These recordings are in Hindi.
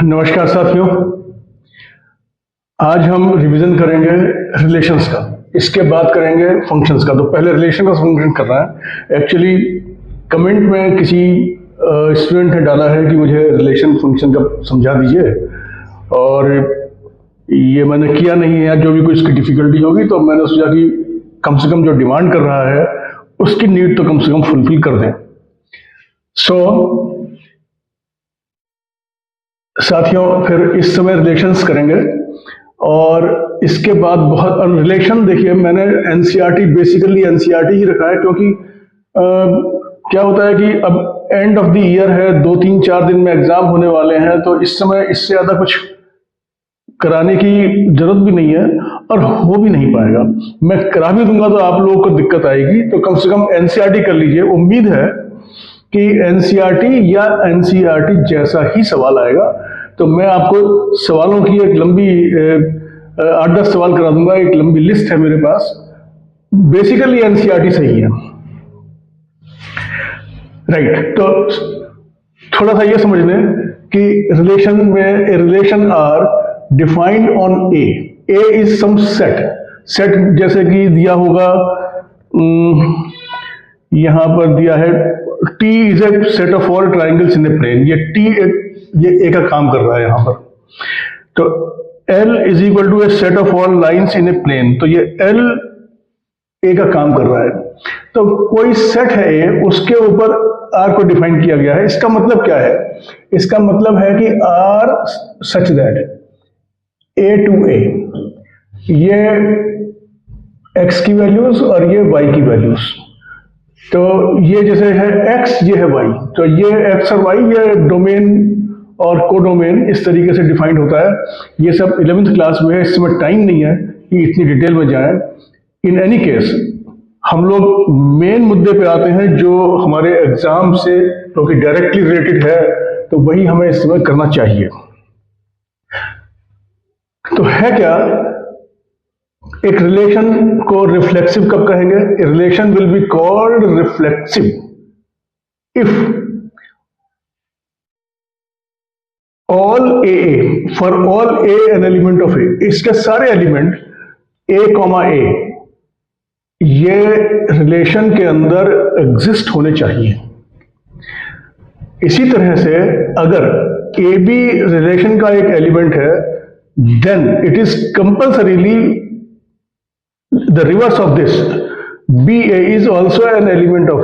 नमस्कार साथियों, आज हम रिवीजन करेंगे रिलेशंस का। इसके बाद करेंगे फंक्शंस का। तो पहले रिलेशन का फंक्शन कर रहा है। एक्चुअली कमेंट में किसी स्टूडेंट ने डाला है कि मुझे रिलेशन फंक्शन का समझा दीजिए, और ये मैंने किया नहीं है। जो भी कुछ इसकी डिफिकल्टी होगी तो मैंने सोचा कि कम से कम जो डिमांड कर रहा है उसकी नीड तो कम से कम फुलफिल कर दें। साथियों, फिर इस समय रिलेशंस करेंगे, और इसके बाद बहुत रिलेशन। देखिए, मैंने एनसीईआरटी बेसिकली एनसीईआरटी ही रखा है, क्योंकि क्या होता है कि अब एंड ऑफ द ईयर है, 2-3-4 दिन में एग्जाम होने वाले हैं, तो इस समय इससे ज्यादा कुछ कराने की जरूरत भी नहीं है और हो भी नहीं पाएगा। मैं करा भी दूंगा तो आप लोगों को दिक्कत आएगी, तो कम से कम एनसीईआरटी कर लीजिए। उम्मीद है कि एनसीईआरटी या एनसीईआरटी जैसा ही सवाल आएगा। तो मैं आपको सवालों की एक लंबी 8-10 सवाल करा दूंगा। एक लंबी लिस्ट है मेरे पास। बेसिकली एनसीईआरटी सही है, राइट। तो थोड़ा सा ये समझ लें कि रिलेशन में relation R defined on A is some set. जैसे कि दिया होगा, यहां पर दिया है T is a set of all triangles in a plane. ये T ये ए का काम कर रहा है यहां पर। तो L is equal to a set of all lines in a plane. तो ये L ए का काम कर रहा है। तो कोई सेट है ए, उसके ऊपर R को डिफाइन किया गया है। इसका मतलब क्या है? इसका मतलब है कि R such that A to A, ये X की वैल्यूज और ये Y की वैल्यूज। तो ये जैसे है X, ये है Y। तो ये X और Y, ये डोमेन और कोडोमेन इस तरीके से डिफाइंड होता है। ये सब 11th क्लास में है, इस समय टाइम नहीं है कि इतनी डिटेल में जाएं। इन एनी केस, हम लोग मेन मुद्दे पे आते हैं जो हमारे एग्जाम से क्योंकि डायरेक्टली रिलेटेड है, तो वही हमें इस समय करना चाहिए। तो है क्या? एक रिलेशन को रिफ्लेक्सिव कब कहेंगे? Relation will be called reflexive if all a, for all a an element of a, इसके सारे एलिमेंट ए कॉमा ए ये रिलेशन के अंदर एग्जिस्ट होने चाहिए। इसी तरह से अगर ए बी रिलेशन का एक एलिमेंट है, then it is compulsorily the reverse of this. BA is also an element of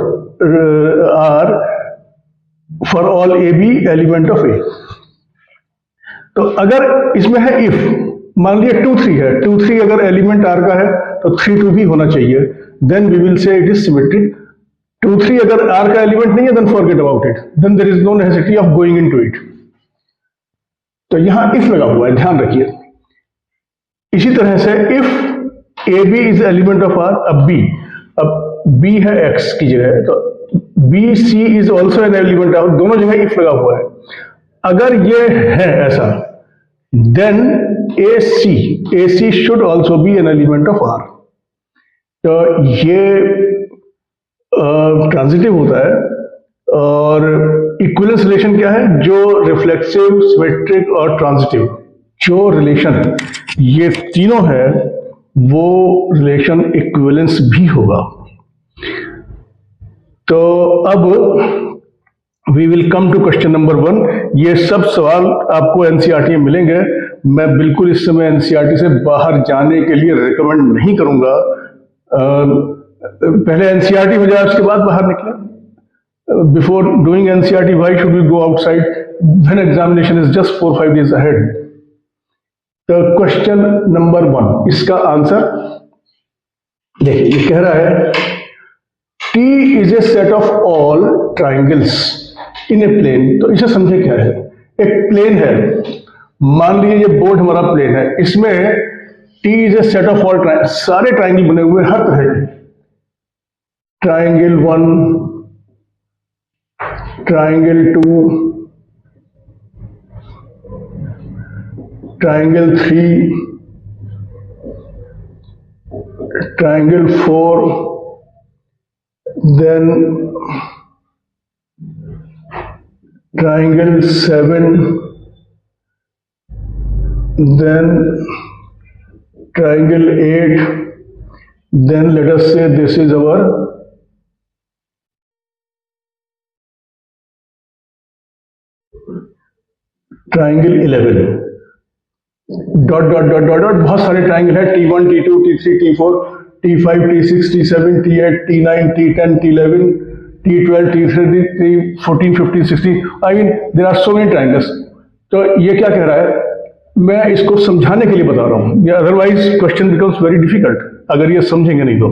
R for all AB element of A. तो अगर इसमें है if, मान लिया 2-3 है, 2-3 अगर एलिमेंट R का है तो 3-2 भी होना चाहिए, then we will say it is symmetric. 2-3 अगर R का एलिमेंट नहीं है, then forget about it, then there is no necessity of going into it. तो यहां if लगा हुआ है, ध्यान रखिए। इसी तरह से if AB is element of R, अब B है X की जगह, तो BC is also an element of, दोनों जगह इफ लगा हुआ है। अगर ये है ऐसा, then AC should also be an element of R। तो ये ट्रांजिटिव होता है। और इक्विवेलेंस रिलेशन क्या है? जो रिफ्लेक्सिव, सिमेट्रिक और ट्रांजिटिव जो रिलेशन ये तीनों है, वो रिलेशन इक्विवेलेंस भी होगा। तो अब we will come to question number 1। ये सब सवाल आपको एनसीईआरटी में मिलेंगे। मैं बिल्कुल इस समय एनसीईआरटी से बाहर जाने के लिए रिकमेंड नहीं करूंगा। पहले एनसीईआरटी हो जाए, उसके बाद बाहर निकले। Before doing NCERT, why should we go outside when examination is just 4-5 days ahead? तो क्वेश्चन नंबर 1, इसका आंसर देखिए। ये कह रहा है T is a set of all triangles in a plane. तो इसे समझे क्या है? एक प्लेन है, मान लीजिए ये बोर्ड हमारा प्लेन है, इसमें T is a set of all सारे ट्राइंगल बने हुए हर तरह के। Triangle 1, triangle 2, triangle 3, triangle 4, then triangle 7, then triangle 8, then let us say this is our triangle 11, dot dot dot dot dot बहुत सारे ट्राइंगल है, T1, T2, T3, T4, T5, T6, T7, T8, T9, T10, T11, T12, T13, T14, 15, 16. I mean there are so many triangles. तो ये क्या कह रहा है, मैं इसको समझाने के लिए बता रहा हूँ, otherwise question becomes very difficult अगर ये समझेंगे नहीं तो.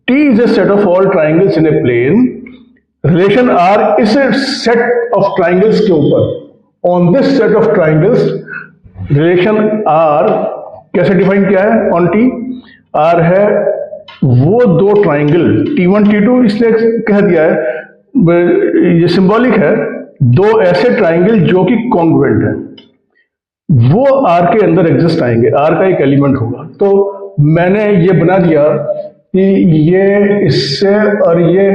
T is a set of all triangles in a plane. Relation R इस सेट ऑफ ट्राइंगल्स के ऊपर, on this set of triangles relation R कैसे डिफाइन किया है ऑन T? R है वो दो ट्राइंगल T1, T2 इसलिए कह दिया है, ये सिंबॉलिक है, दो ऐसे ट्राइंगल जो कि कॉन्ग्रुएंट है, वो R के अंदर एग्जिस्ट आएंगे, R का एक एलिमेंट होगा. तो मैंने ये बना दिया कि ये इससे और ये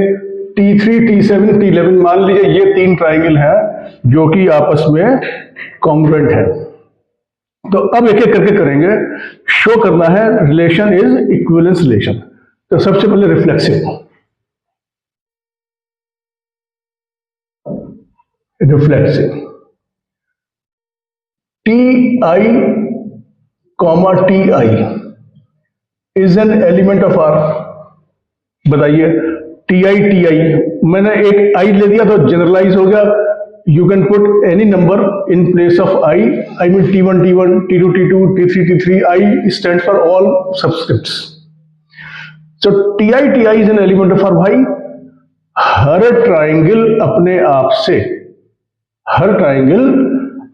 T3, T7, T11 मान लीजिए ये तीन ट्राइंगल हैं जो कि आपस में कॉन्ग्रुएंट है. तो अब एक एक करके करेंगे, शो करना है रिलेशन इज इक्विवेलेंस रिलेशन. तो सबसे पहले reflexive. Ti, Ti is an element of R. बताइए Ti, मैंने एक I ले दिया तो जनरलाइज हो गया. You can put any number in place of I mean T1, T2, T2, T3, T3. I stands for all subscripts. So Ti is an element of R. भाई हर ट्राइंगल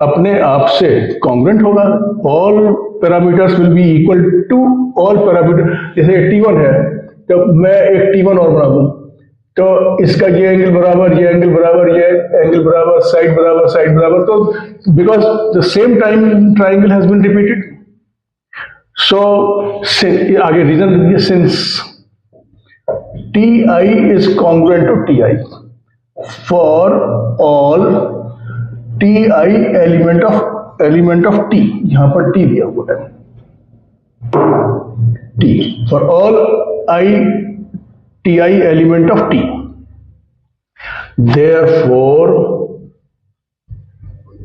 अपने आप से कॉन्ग्रुएंट होगा. All parameters will be equal to all parameter. जैसे T1 है तो मैं एक T1 और बना दूं तो इसका ये एंगल बराबर, ये एंगल बराबर, ये एंगल बराबर, साइड बराबर, साइड बराबर. तो because the same time triangle has been repeated. So आगे reason, since Ti is congruent to Ti for all Ti element of T. यहां पर T दिया हुआ है. T for all Ti element of T. Therefore,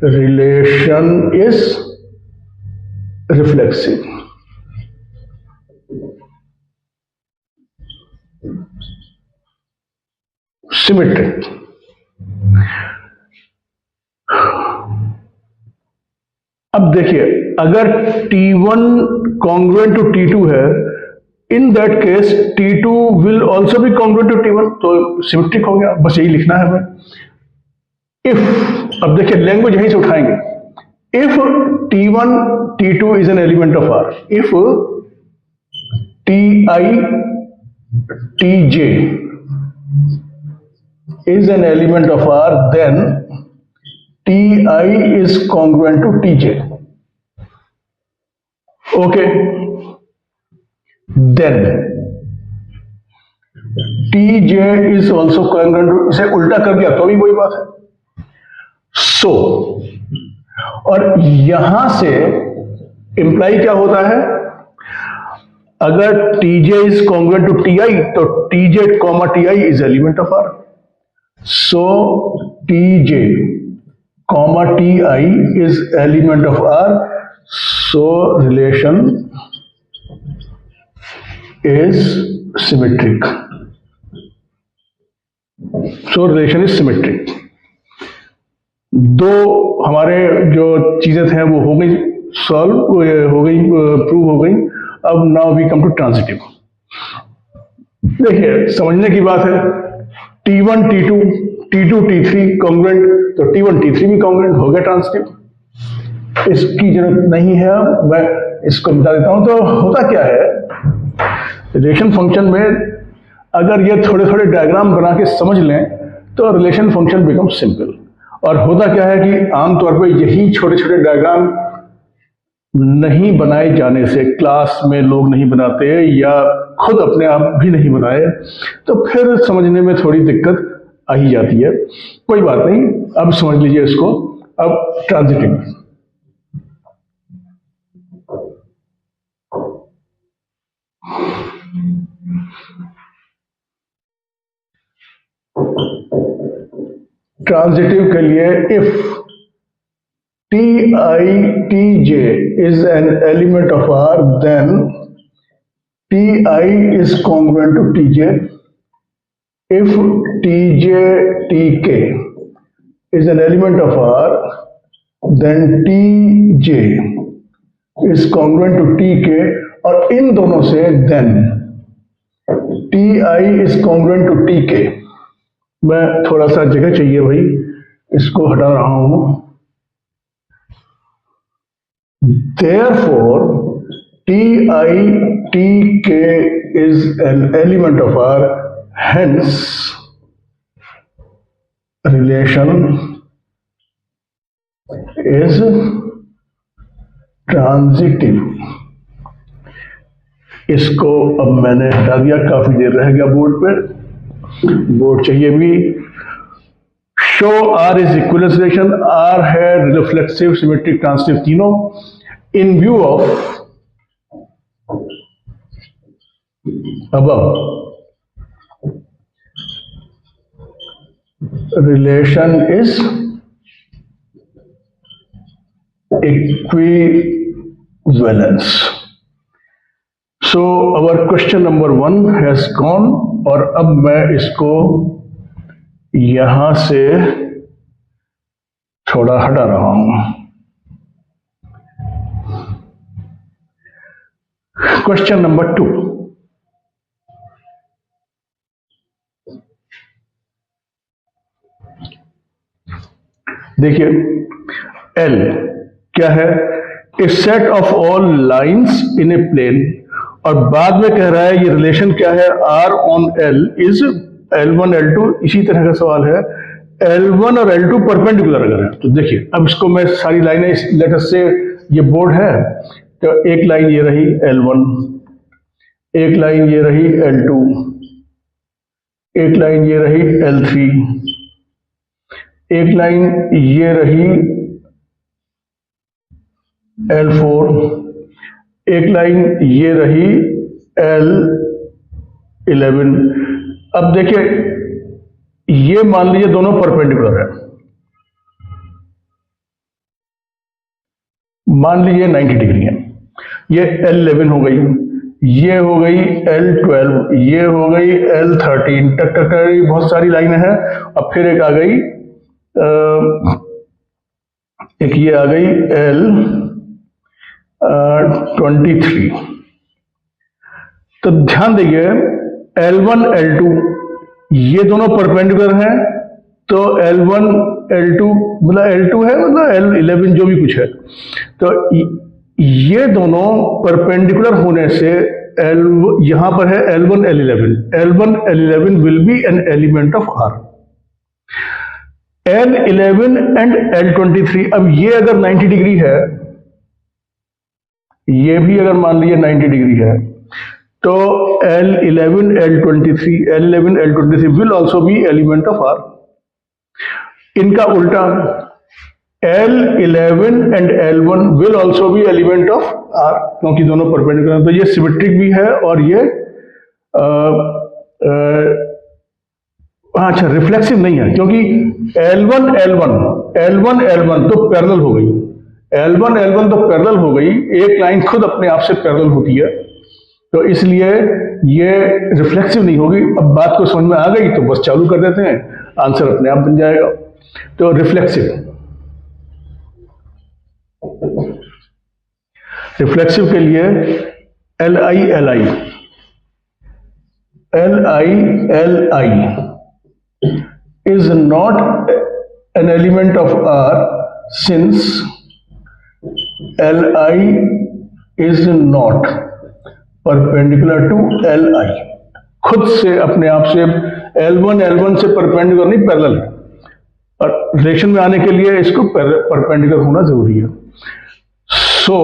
relation is reflexive. Symmetric. अब देखिए अगर T1 congruent to T2 है, in that case T2 will also be congruent to T1, तो सिमेट्रिक हो गया. बस यही लिखना है हमें. If, अब देखिए लैंग्वेज यहीं से उठाएंगे. If T1, T2 is an element of R, if Ti, Tj is an element of R, then Ti is congruent to Tj. Okay. Then Tj is also congruent to, इसे उल्टा कर दिया तो भी वही बात है. So, और यहां से इंप्लाई क्या होता है, अगर Tj is congruent to Ti तो Tj, Ti is element of R. So Tj, Ti is element of R. So relation is symmetric. So relation is symmetric. दो हमारे जो चीजें थे वो हो गई सॉल्व, हो गई प्रूव हो गई. अब now we come to transitive. देखिए समझने की बात है, T1, T2, T2, T3 congruent, तो T1, T3 भी कॉन्ग्रुएंट हो गया ट्रांजिटिव. इसकी जरूरत नहीं है, मैं इसको बता देता हूं. तो होता क्या है रिलेशन फंक्शन में, अगर ये थोड़े थोड़े डायग्राम बना के समझ लें तो रिलेशन फंक्शन बिकम सिंपल. और होता क्या है कि आमतौर पर यही छोटे छोटे डायग्राम नहीं बनाए जाने से, क्लास में लोग नहीं बनाते या खुद अपने आप भी नहीं बनाए, तो फिर समझने में थोड़ी दिक्कत आ ही जाती है. कोई बात नहीं, अब समझ लीजिए इसको. अब ट्रांजिटिव, ट्रांजिटिव के लिए if T i T j is an element of R then T i is congruent to T j. If Tj Tk is an element of R, then Tj is congruent to Tk और इन दोनों से then Ti is congruent to Tk. मैं थोड़ा सा जगह चाहिए भाई, इसको हटा रहा हूं. Therefore, Ti Tk is an element of R. Hence, relation is transitive. इसको अब मैंने हटा दिया, काफी देर रह गया बोर्ड पे. बोर्ड चाहिए भी. Show R is equivalence relation. R है रिफ्लेक्सिव, सिमेट्रिक, ट्रांजिटिव तीनों. In view of above, relation is equivalence. So our question number 1 has gone. और अब मैं इसको यहां से थोड़ा हटा रहा हूं. Question number 2. देखिए, L क्या है? A set of all lines in a plane. और बाद में कह रहा है ये रिलेशन क्या है? R on L is L1 L2. इसी तरह का सवाल है. L1 और L2 परपेंडिकुलर अगर है तो देखिए, अब इसको मैं सारी लाइनें, लेट अस से ये बोर्ड है तो एक लाइन ये रही L1, एक लाइन ये रही L2, एक लाइन ये रही L3, एक लाइन ये रही L4, एक लाइन ये रही L11. अब देखिए, ये मान लीजिए दोनों परपेंडिकुलर है. मान लीजिए 90 डिग्री है. ये L11 हो गई, ये हो गई L12, ये हो गई L13. टक टक टक बहुत सारी लाइनें हैं. अब फिर एक आ गई, एक ये आ गई L23. तो ध्यान दीजिए, L1 L2 ये दोनों परपेंडिकुलर हैं. तो L1 L2 मतलब L2 है, मतलब L11 जो भी कुछ है. तो ये दोनों परपेंडिकुलर होने से यहां पर है L1 L11. L1 L11 will be an element of R. L11 and L23. अब ये अगर 90 डिग्री है, ये भी अगर मान लीजिए 90 डिग्री है, तो L11 L23 will also be element of R. इनका उल्टा, L11 and L1 will also be element of R, क्योंकि दोनों परपेंडिकुलर हैं. तो ये सिमेट्रिक भी है और ये अच्छा रिफ्लेक्सिव नहीं है, क्योंकि L1 L1 तो पैरेलल हो गई. L1 L1 तो पैरेलल हो गई. एक लाइन खुद अपने आप से पैरेलल होती है, तो इसलिए ये रिफ्लेक्सिव नहीं होगी. अब बात को समझ में आ गई तो बस चालू कर देते हैं, आंसर अपने आप बन जाएगा. तो रिफ्लेक्सिव के लिए Li is not an element of R since Li is not perpendicular to Li. खुद से अपने आप से L1 से परपेंडिकुलर नहीं, पैरेलल है. और रिलेशन में आने के लिए इसको परपेंडिकुलर होना जरूरी है. सो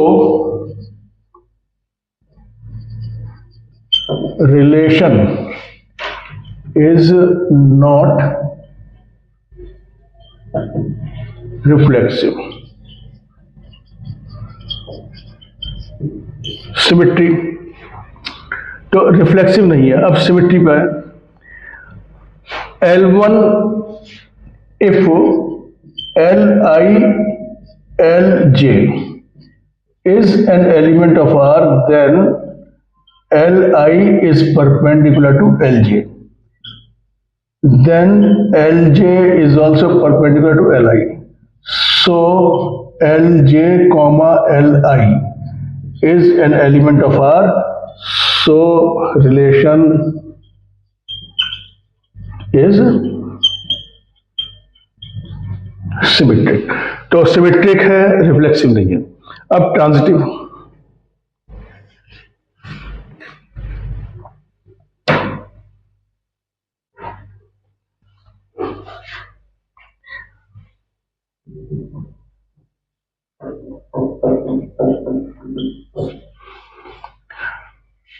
relation is not reflexive. Symmetry तो रिफ्लेक्सिव नहीं है. अब सिमेट्री पे L1, if Li Lj is an element of R, then Li is perpendicular to Lj. Then Lj is also perpendicular to Li. So Lj comma Li is an element of R. So relation is symmetric. तो सिमेट्रिक है, रिफ्लेक्सिव नहीं है. अब ट्रांजिटिव.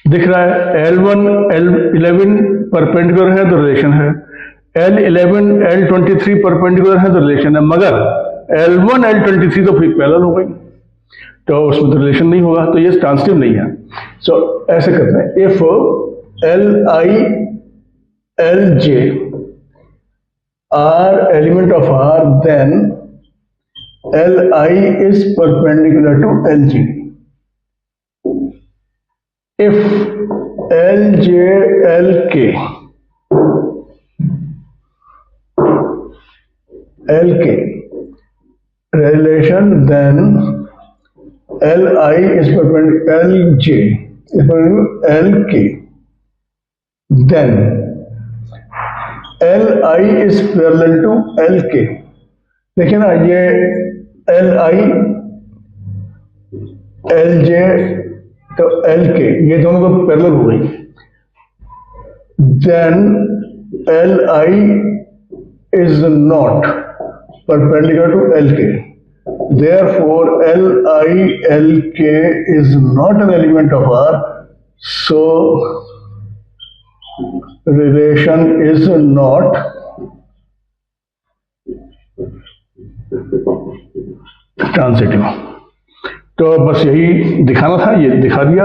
दिख रहा है L1 L11 परपेंडिकुलर है तो रिलेशन है, L11 L23 परपेंडिकुलर है तो रिलेशन है, मगर L1 L23 तो फिर पैरेलल हो गई, तो उसमें तो रिलेशन नहीं होगा, तो ये ट्रांजिटिव नहीं है. सो ऐसे करते हैं, if Li Lj are element of R, then Li is perpendicular to Lj. If Lj Lk relation, then Li is perpendicular Lj is perpendicular Lk, then Li is parallel to Lk. देखिए ना, ये Li Lj तो Lk ये दोनों को पैरेलल हो गई. Then Li is not perpendicular to Lk. Therefore, Li Lk is not an element of R. So relation is not transitive. तो बस यही दिखाना था, ये दिखा दिया.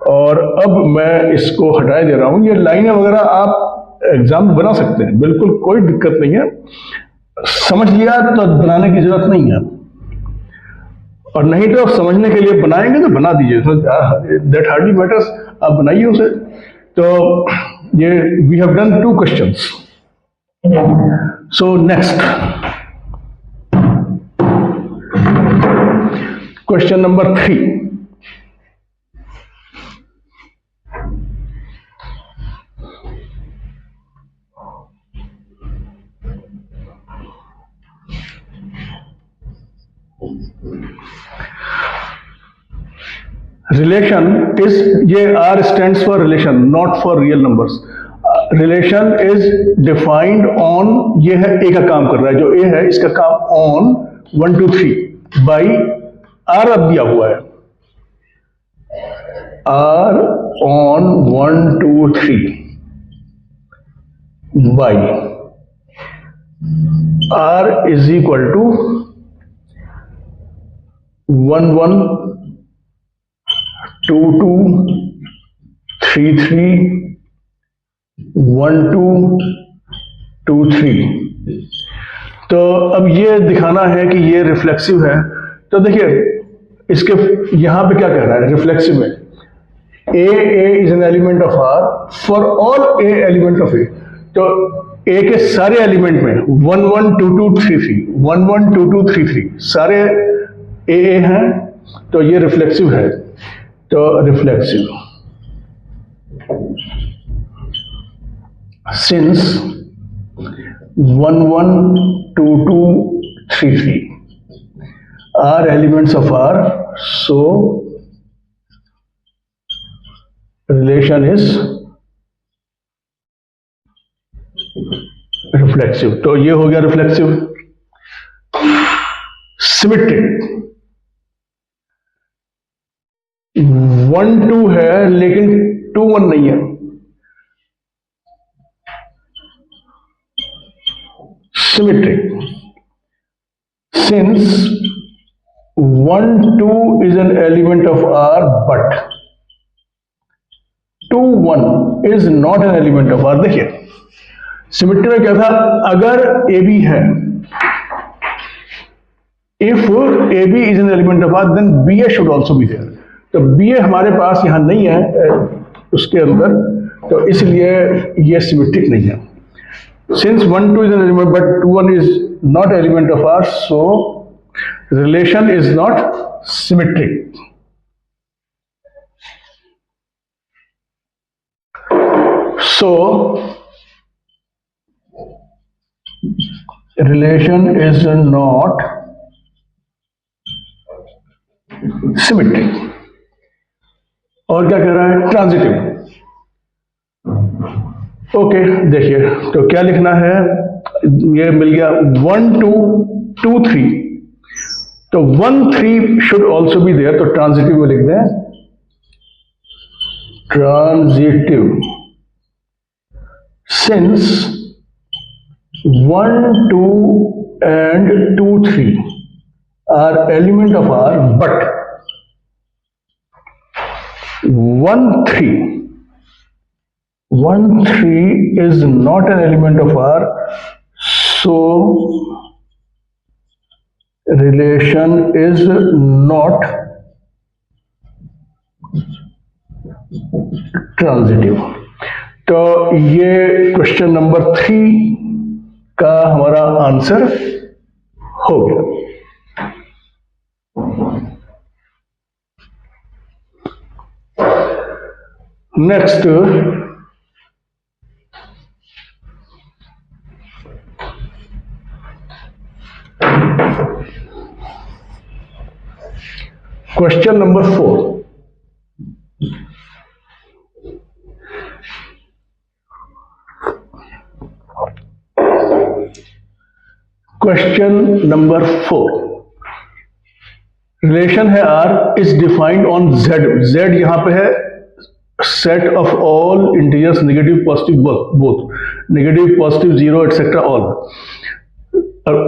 और अब मैं इसको हटाए दे रहा हूं. ये लाइनें वगैरह आप एग्जाम में बना सकते हैं, बिल्कुल कोई दिक्कत नहीं है. समझ लिया तो बनाने की जरूरत नहीं है, और नहीं तो समझने के लिए बनाएंगे तो बना दीजिए, दैट हार्डली मैटर्स. आप बनाइए उसे. तो ये we have done 2 questions. So next question number 3. Relation is, ये R stands for relation, not for real numbers. Relation is defined on, ये है A का काम कर रहा है, जो A है इसका काम ऑन 1 2 3 बाई R अब दिया हुआ है, R on 1 2 3 by R is equal to 1 1 2 2 3 3 1 2 2 3. तो अब ये दिखाना है कि ये रिफ्लेक्सिव है. तो देखिए इसके यहां पे क्या कह रहा है रिफ्लेक्सिव में, A is an element of R for all A element of A. तो A के सारे एलिमेंट में 1 1 2 2 3 3 1 1 2 2 3 3 सारे A हैं, तो ये रिफ्लेक्सिव है. तो reflexive since 1 1 2 2 3 3 are elements of R, so relation is reflexive. तो ये हो गया रिफ्लेक्सिव. सिमेट्रिक 1 2 है लेकिन 2 1 नहीं है. Symmetric since 1 2 is an element of R but 2 1 is not an element of R. देखिए सिमेट्री में क्या था, अगर ए बी है, if a b is an element of R then b a should also be there. तो बी ए हमारे पास यहां नहीं है उसके अंदर, तो इसलिए ये सिमेट्रिक नहीं है। Since 1 2 is an element but 2 1 is not element of R, so relation is not symmetric. So relation is not symmetric. और क्या कह रहा है, ट्रांजिटिव। ओके देखिए, तो क्या लिखना है, ये मिल गया 1 2 2 3, तो 1 3 शुड ऑल्सो बी देयर, तो ट्रांजिटिव में लिख दें, transitive, since 1 2 and 2 3 are element of R, but 1 3 is not an element of R, so relation is not transitive। तो ये क्वेश्चन नंबर 3 का हमारा आंसर हो गया। Next, question number 4। Question number 4, relation है R is defined on Z। Z यहां पे है set of all integers negative positive both, negative positive 0 etcetera all.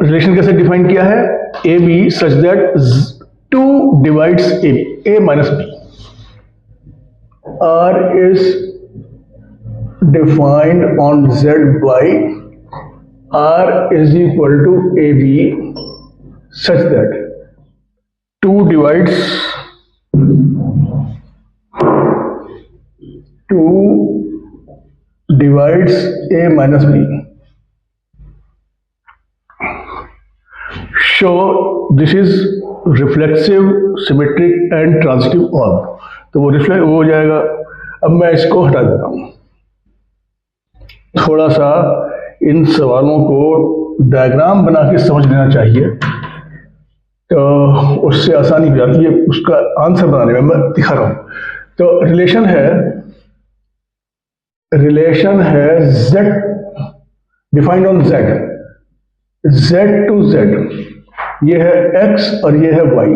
Relation कैसे डिफाइन किया है, a b such that 2 divides a minus b। R is defined on Z by R is equal to AB such that 2 divides A minus B। So this is reflexive, symmetric and transitive all, तो वो रिफ्लेक्ट हो जाएगा। अब मैं इसको हटा देता हूं, थोड़ा सा इन सवालों को डायग्राम बना के समझ लेना चाहिए, तो उससे आसानी हो जाती है उसका आंसर बनाने में। मैं दिखा रहा हूं, तो रिलेशन है Z defined on Z to Z, ये है x और ये है y,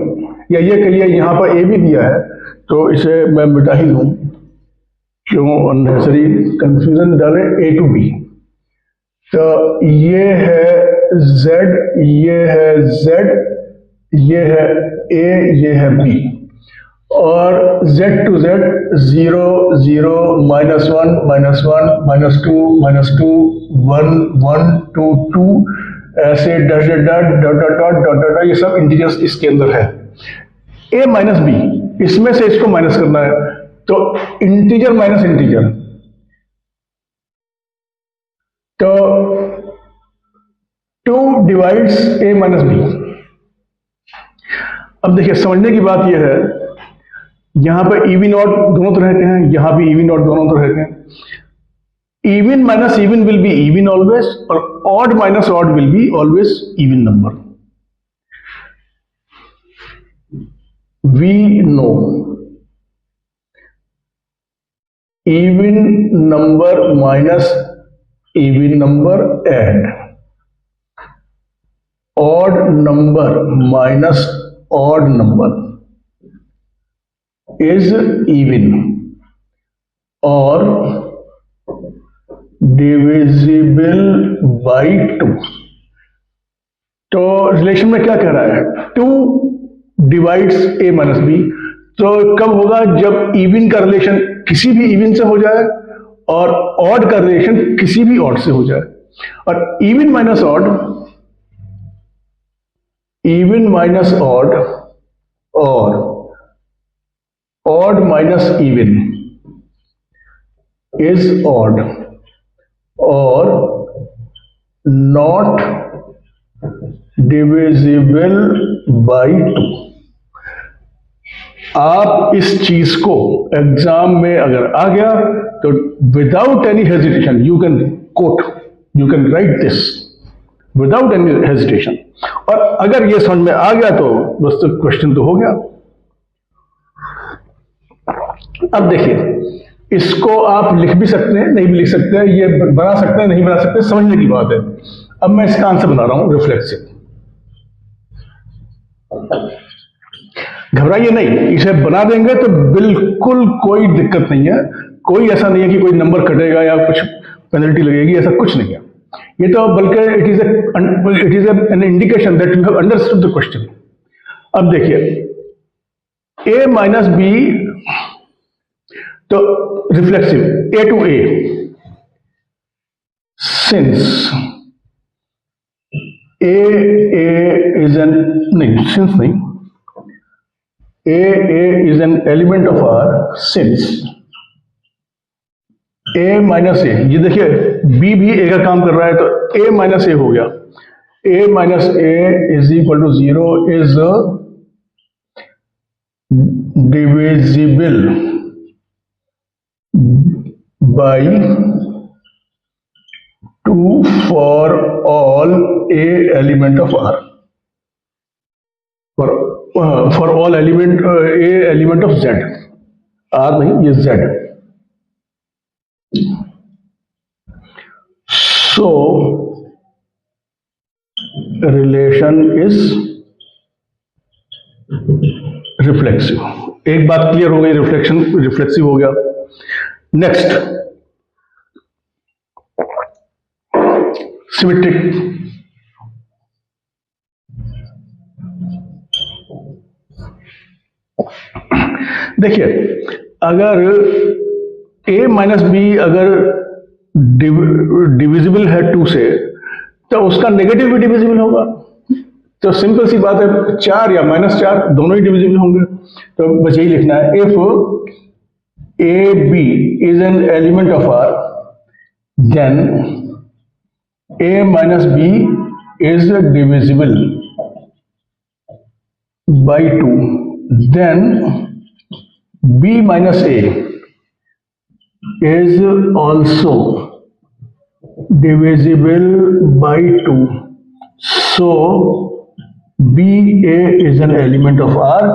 या ये कहिए यहां पर a भी दिया है, तो इसे मैं मिटा ही दूं, क्यों अननेसेसरी कंफ्यूजन डालें a टू b। तो ये है z, ये है z, ये है a, ये है b, और z टू z 0 0 -1 -1 -2 1 1 2 2 ऐसे डॉट ये सब इंटीजर्स इसके अंदर है। a माइनस बी, इसमें से इसको माइनस करना है, तो इंटीजर माइनस इंटीजर, तो 2 divides a माइनस बी। अब देखिए समझने की बात यह है, यहां पर इवन ऑड दोनों तरह के हैं, यहां भी इवन ऑड दोनों तरह के हैं। Even minus even will be even always, or odd minus odd will be always even number. We know even number minus even number and odd number minus odd number is even or divisible by 2। तो रिलेशन में क्या कह रहा है, 2 डिवाइड्स a माइनस बी। तो कब होगा, जब इवन का रिलेशन किसी भी इवन से हो जाए और ऑड का रिलेशन किसी भी ऑड से हो जाए। और इवन माइनस ऑड और odd minus even is odd और नॉट डिविजिबल बाई 2। आप इस चीज को एग्जाम में अगर आ गया तो without any hesitation you can coat, you can write this without any hesitation. और अगर ये समझ में आ गया तो बस तो क्वेश्चन तो हो गया। अब देखिए, इसको आप लिख भी सकते हैं, नहीं भी लिख सकते हैं, ये बना सकते हैं, नहीं बना सकते, समझने की बात है। अब मैं इसका आंसर बना रहा हूं रिफ्लेक्सिव। घबराइए नहीं, इसे बना देंगे तो बिल्कुल कोई दिक्कत नहीं है, कोई ऐसा नहीं है कि कोई नंबर कटेगा या कुछ पेनल्टी लगेगी, ऐसा कुछ नहीं है। ये तो बल्कि it is an indication that you have understood the question. अब देखिए ए माइनस बी, तो reflexive a to a, since a is an, नहीं सिंस नहीं, a is an element of R, since a minus a, ये देखिए बी भी ए का काम कर रहा है तो ए माइनस ए हो गया। A minus A is equal to 0 is divisible by 2 for all A element of R, for all element A element of Z, R नहीं ये Z. So relation is reflexive। एक बात क्लियर हो गई, रिफ्लेक्शन रिफ्लेक्सिव हो गया। Next symmetric. देखिए अगर a माइनस बी अगर डिविजिबल है 2 से तो उसका नेगेटिव भी डिविजिबल होगा। तो सिंपल सी बात है, 4 या -4 दोनों ही डिविजिबल होंगे। तो बस यही लिखना है, if a b is an element of R then a minus b is divisible by 2, then b minus a is also divisible by 2, so BA is an element of R,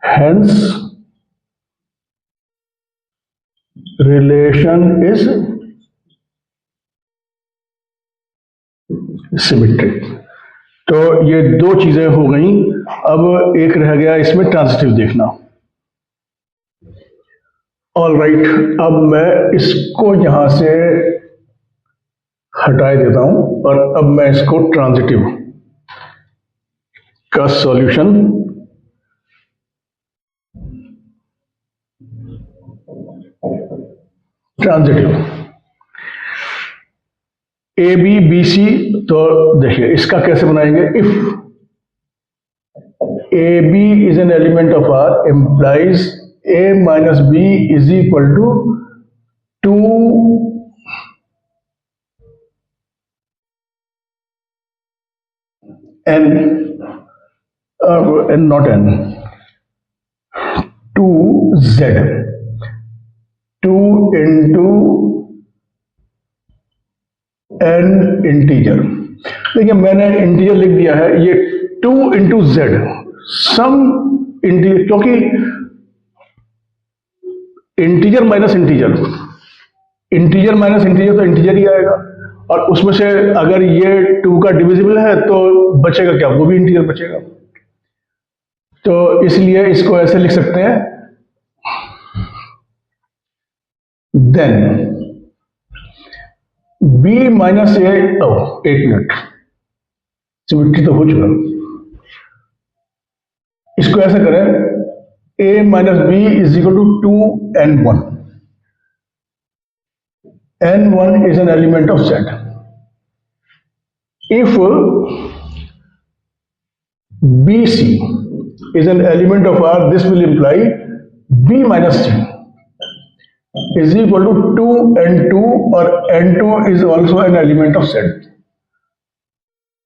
hence relation is symmetric। तो ये दो चीजें हो गई। अब एक रह गया इसमें ट्रांजिटिव देखना। ऑल राइट, अब मैं इसको यहां से हटा देता हूं और अब मैं इसको ट्रांजिटिव का solution transitive a b b c. तो देखिए इसका कैसे बनाएंगे, if a b is an element of R implies a minus b is equal to 2 n, not n, 2z, 2 into n integer. देखिए मैंने इंटीजर लिख दिया है, ये 2 into z सम इंटीजर, क्योंकि integer minus integer, integer minus integer तो इंटीजर ही आएगा, और उसमें से अगर ये 2 का डिविजिबल है तो बचेगा क्या, वो भी इंटीजर बचेगा। तो इसलिए इसको ऐसे लिख सकते हैं, देन b माइनस ए, एक मिनट, सिमेट्री तो हो चुका, इसको ऐसे करें, a minus b is equal to 2n1, n1 is an element of z, if BC is an element of R, this will imply B minus C is equal to 2n2 और n2 is also an element of Z.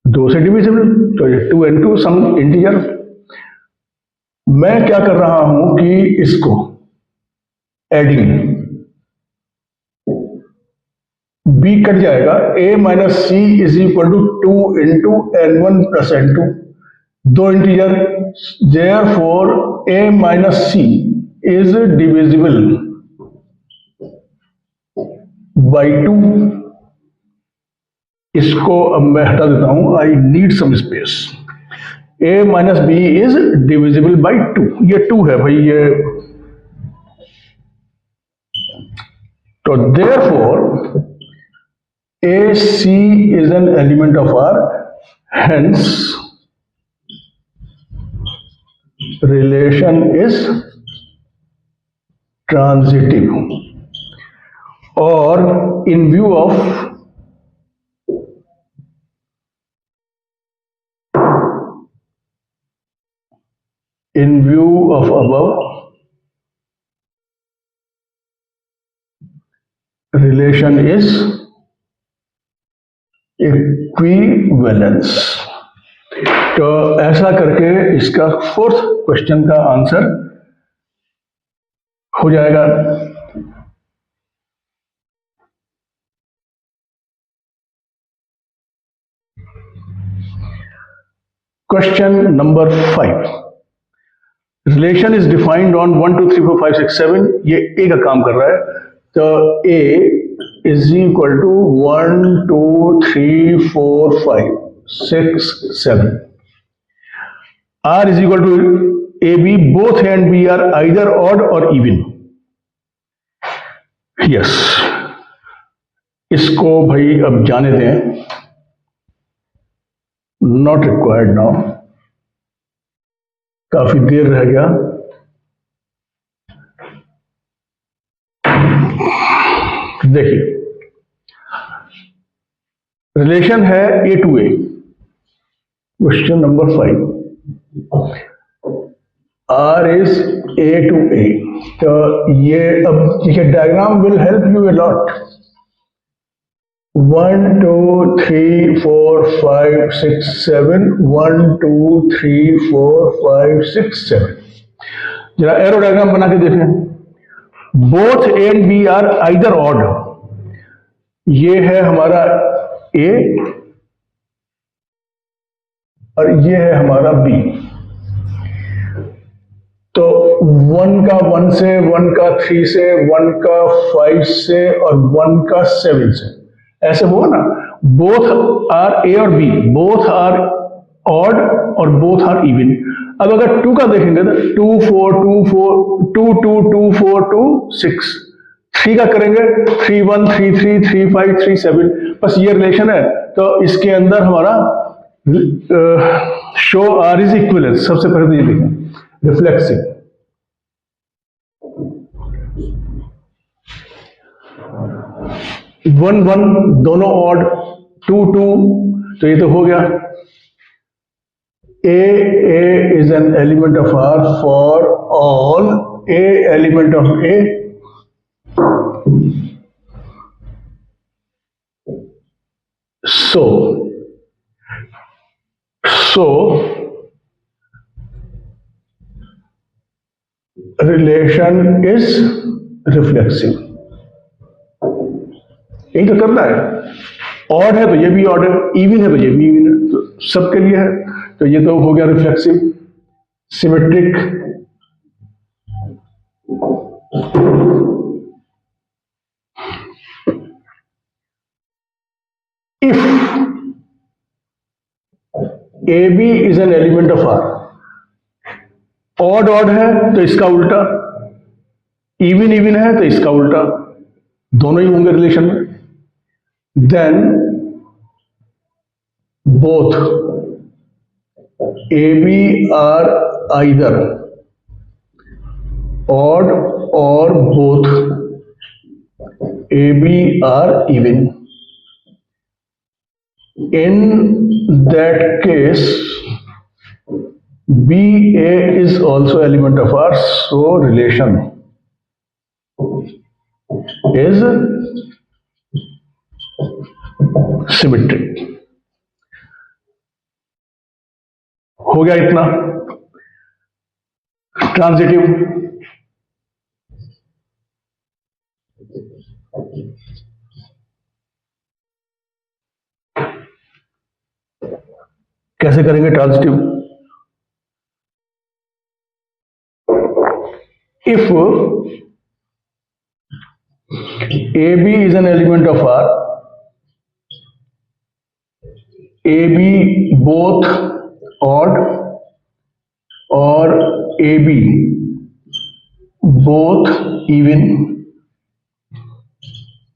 दो से डिविजिबल, तो ये 2n2 सम इंटीजर. मैं क्या कर रहा हूं कि इसको एडिंग, B कट जाएगा, A minus c is equal to 2 into n1 plus n2, दो integer, therefore A minus c is divisible by 2. इसको अब मैं हटा देता हूं, I need some space. A minus b is divisible by 2. ये 2 है भाई ये, तो therefore AC is an element of R, hence relation is transitive. Or in view of above, relation is equivalence. तो ऐसा करके इसका फोर्थ क्वेश्चन का आंसर हो जाएगा. Question number 5. Relation is defined on 1 2 3 4 5 6 7. ये ए का काम कर रहा है, तो ए is equal to 1 2 3 4 5 6 7. R is equal to AB. Both A and B are either odd or even. Yes. इसको भाई अब जाने दें, not required now. काफी देर रह गया. देखिए, रिलेशन है A to A. Question number 5. R is A to A. तो ये अब देखिए, diagram will help you a lot. 1 2 3 4 5 6 7. 1 2 3 4 5 6 7. जरा एरो डायग्राम बना के देखें. Both A and B are either odd. ये है हमारा A और ये है हमारा B. तो 1 का 1 से, 1 का 3 से, 1 का 5 से और 1 का 7 से, ऐसे हुआ ना. बोथ आर A और B, बोथ आर ऑड और बोथ आर इवन. अब अगर 2 का देखेंगे तो 2 4 2 4 2 2 2 4 2 6. 3 का करेंगे 3 1 3 3 3 5 3 7. बस ये रिलेशन है. तो इसके अंदर हमारा शो आर इज इक्विवेलेंस. सबसे पहले तो ये देखें, रिफ्लेक्सिव. वन वन दोनों ऑड, 2 2, तो ये तो हो गया. A is an element of R for all A element of A. So relation is reflexive. यही तो करना है. ऑड है तो ये भी ऑड है, इवन है तो ये भी इवन है, तो सबके लिए है. तो ये तो हो गया reflexive. Symmetric, if AB is an element of R. Odd odd है तो इसका उल्टा, इवन इवन है तो इसका उल्टा, दोनों ही होंगे रिलेशन में. Then both AB are either odd or both AB are even. In that case, BA is also element of R, so relation is symmetric. हो गया इतना ट्रांजिटिव। कैसे करेंगे transitive? If AB is an element of R, AB both odd or AB both even.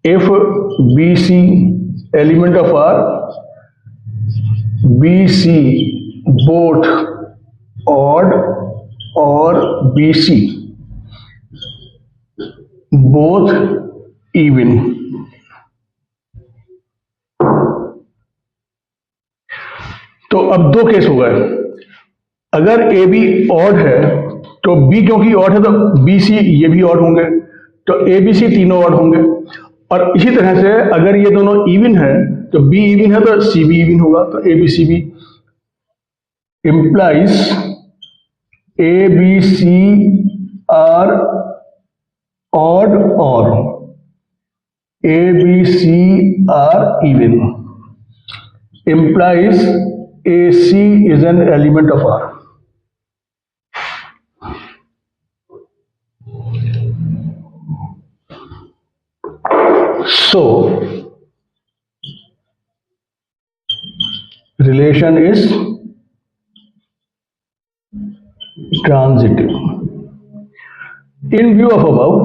If BC element of R, BC both odd or BC both even. तो अब दो केस हो गए। अगर ए बी ऑड है तो बी क्योंकि ऑड है तो बी सी ये भी ऑड होंगे, तो ए बी सी तीनों ऑड होंगे। और इसी तरह से अगर ये दोनों इवन है तो बी इवन है तो सी बी इवन होगा, तो a b c b implies A, B, C are odd or A, B, C are even. Implies AC is an element of R. So, relation is transitive. In view of above,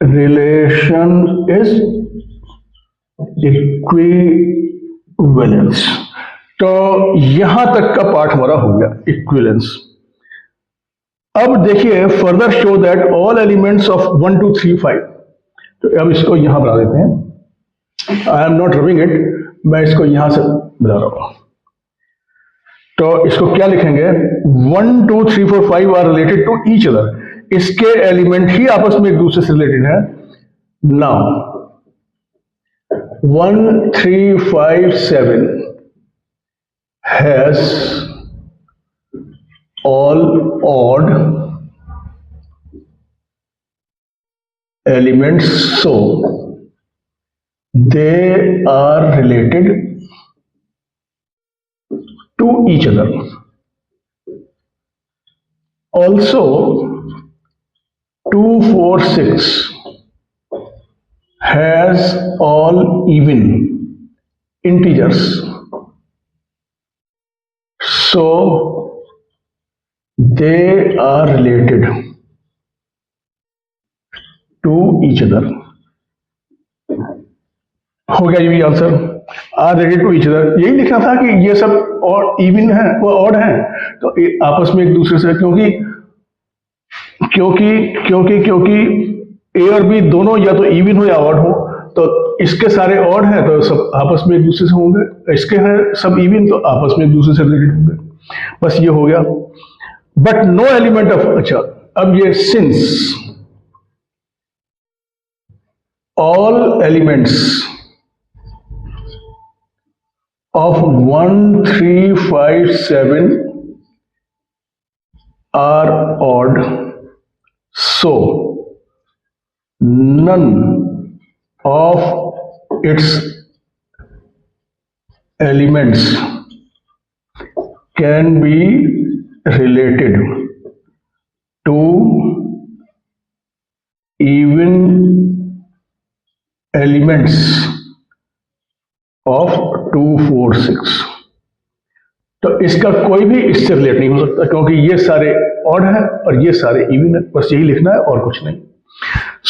relation is equivalence. तो यहां तक का पार्ट हमारा हो गया इक्विवेलेंस। अब देखिए further show that all elements of 1 2 3 5। तो अब इसको यहां बना देते हैं। I am not rubbing it, मैं इसको यहां से बना रहा हूं। तो इसको क्या लिखेंगे? 1 2 3 4 5 are related to each other. इसके एलिमेंट ही आपस में एक दूसरे से रिलेटेड है। Now 1 3 5 7 has all odd elements, so they are related to each other. Also 2 4 6 has all even integers, so they are related to each other. हो गया ये भी answer, R related to each other. यही लिखना था कि ये सब और इवन है वो ऑड है, तो आपस में एक दूसरे से, क्योंकि क्योंकि क्योंकि क्योंकि ए और बी दोनों या तो इवन हो या ऑड हो, तो इसके सारे ऑड हैं तो सब आपस में एक दूसरे से होंगे, इसके हैं सब इवन तो आपस में एक दूसरे से रिलेटेड होंगे। बस ये हो गया। बट नो एलिमेंट ऑफ, अच्छा अब ये since all elements of 1 3 5 7 are odd, so none of its elements can be related to even elements of 2 4 6। तो इसका कोई भी इससे रिलेट नहीं हो सकता, क्योंकि ये सारे ऑड है और ये सारे इवन है। बस यही लिखना है और कुछ नहीं।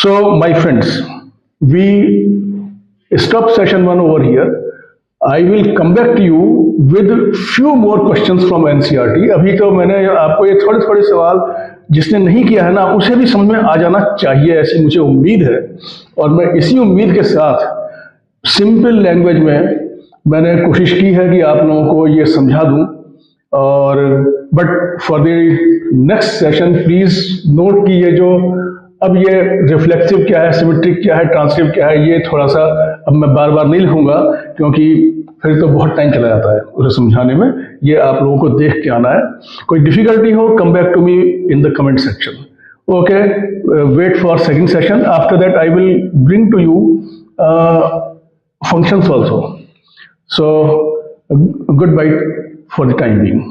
So my friends, we stop session 1 over here. I will come back to you with few more questions from NCERT. अभी तो मैंने आपको ये थोड़े थोड़े सवाल जिसने नहीं किया है ना, उसे भी समझ में आ जाना चाहिए, ऐसी मुझे उम्मीद है। और मैं इसी उम्मीद के साथ सिंपल लैंग्वेज में मैंने कोशिश की है कि आप लोगों को ये समझा दूं। और but for the next session please note कि ये जो अब ये रिफ्लेक्सिव क्या है, सिमेट्रिक क्या है, ट्रांसिटिव क्या है, ये थोड़ा सा अब मैं बार बार नहीं लिखूंगा, क्योंकि फिर तो बहुत टाइम चला जाता है उसे समझाने में। ये आप लोगों को देख के आना है। कोई डिफिकल्टी हो, come back to me in the comment section. Okay, wait for second session. After that, I will bring to you functions also. So, goodbye for the time being.